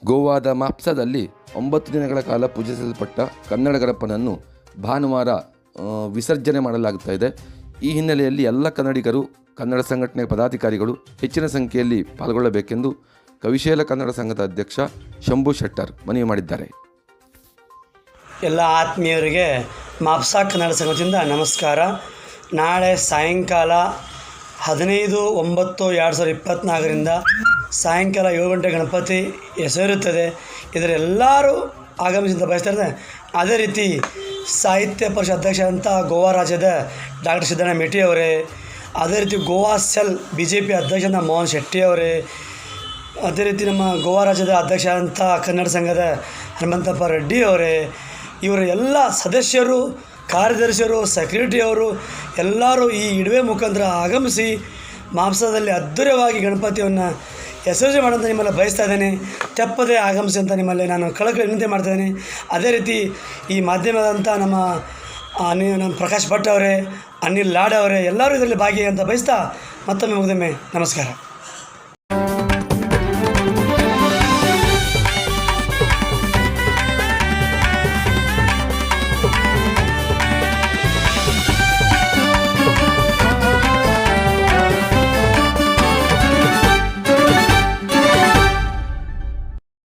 ಗೋವಾದ ಮಾಪ್ಸಾದಲ್ಲಿ 9 ದಿನಗಳ ಕಾಲ ಪೂಜಿಸಲ್ಪಟ್ಟ ಕನ್ನಡ ಗಣಪನನ್ನು ಭಾನುವಾರ ವಿಸರ್ಜನೆ ಮಾಡಲಾಗ್ತಾ ಇದೆ. ಈ ಹಿನ್ನೆಲೆಯಲ್ಲಿ ಎಲ್ಲ ಕನ್ನಡಿಗರು, ಕನ್ನಡ ಸಂಘಟನೆಯ ಪದಾಧಿಕಾರಿಗಳು ಹೆಚ್ಚಿನ ಸಂಖ್ಯೆಯಲ್ಲಿ ಪಾಲ್ಗೊಳ್ಳಬೇಕೆಂದು ಕವಿಶೇಲ ಕನ್ನಡ ಸಂಘದ ಅಧ್ಯಕ್ಷ ಶಂಭು ಶೆಟ್ಟರ್ ಮನವಿ ಮಾಡಿದ್ದಾರೆ. ಎಲ್ಲ ಆತ್ಮೀಯರಿಗೆ ಮಾಪ್ಸಾ ಕನ್ನಡ ಸಂಘದಿಂದ ನಮಸ್ಕಾರ. ನಾಳೆ ಸಾಯಂಕಾಲ 15/9/2024ರಿಂದ ಸಾಯಂಕಾಲ 7 ಗಂಟೆ ಗಣಪತಿ ಹೆಸರಿರುತ್ತದೆ. ಇದರೆಲ್ಲರೂ ಆಗಮಿಸಿದ ಬಯಸ್ತಾರೆ. ಅದೇ ರೀತಿ ಸಾಹಿತ್ಯ ಪರಿಷತ್ ಅಧ್ಯಕ್ಷ ಅಂತ ಗೋವಾ ರಾಜ್ಯದ ಡಾಕ್ಟರ್ ಸಿದ್ದಣ್ಣ ಮೇಟಿ ಅವರೇ, ಅದೇ ರೀತಿ ಗೋವಾ ಸೆಲ್ BJP ಅಧ್ಯಕ್ಷ ಮೋಹನ್ ಶೆಟ್ಟಿ ಅವರೇ, ಅದೇ ರೀತಿ ನಮ್ಮ ಗೋವಾ ರಾಜ್ಯದ ಅಧ್ಯಕ್ಷ ಅಂತ ಕನ್ನಡ ಸಂಘದ ಹನುಮಂತಪ್ಪ ರೆಡ್ಡಿ ಅವರೇ, ಇವರ ಎಲ್ಲ ಸದಸ್ಯರು, ಕಾರ್ಯದರ್ಶಿಯರು, ಸೆಕ್ರೆಟರಿಯವರು ಎಲ್ಲರೂ ಈ ಇಡುವೆ ಮುಖಾಂತರ ಆಗಮಿಸಿ ಮಾಂಸದಲ್ಲಿ ಅದ್ಧೂರಿಯಾಗಿ ಗಣಪತಿಯನ್ನು ವಿಸರ್ಜನೆ ಮಾಡೋಂತ ನಿಮ್ಮಲ್ಲಿ ಬಯಸ್ತಾ ಇದ್ದೇನೆ. ತಪ್ಪದೇ ಆಗಮಿಸಿ ಅಂತ ನಿಮ್ಮಲ್ಲಿ ನಾನು ಕಳಕಳಿ ವಿನಂತಿ ಮಾಡ್ತಾಯಿದ್ದೀನಿ. ಅದೇ ರೀತಿ ಈ ಮಾಧ್ಯಮದಂಥ ನಮ್ಮ ಪ್ರಕಾಶ್ ಭಟ್ ಅವರೇ, ಅನಿಲ್ ಲಾಡ್ ಅವರೇ ಎಲ್ಲರೂ ಇದರಲ್ಲಿ ಭಾಗಿಯಾಗಿ ಅಂತ ಬಯಸ್ತಾ ಮತ್ತೊಮ್ಮೆ ನಮಸ್ಕಾರ.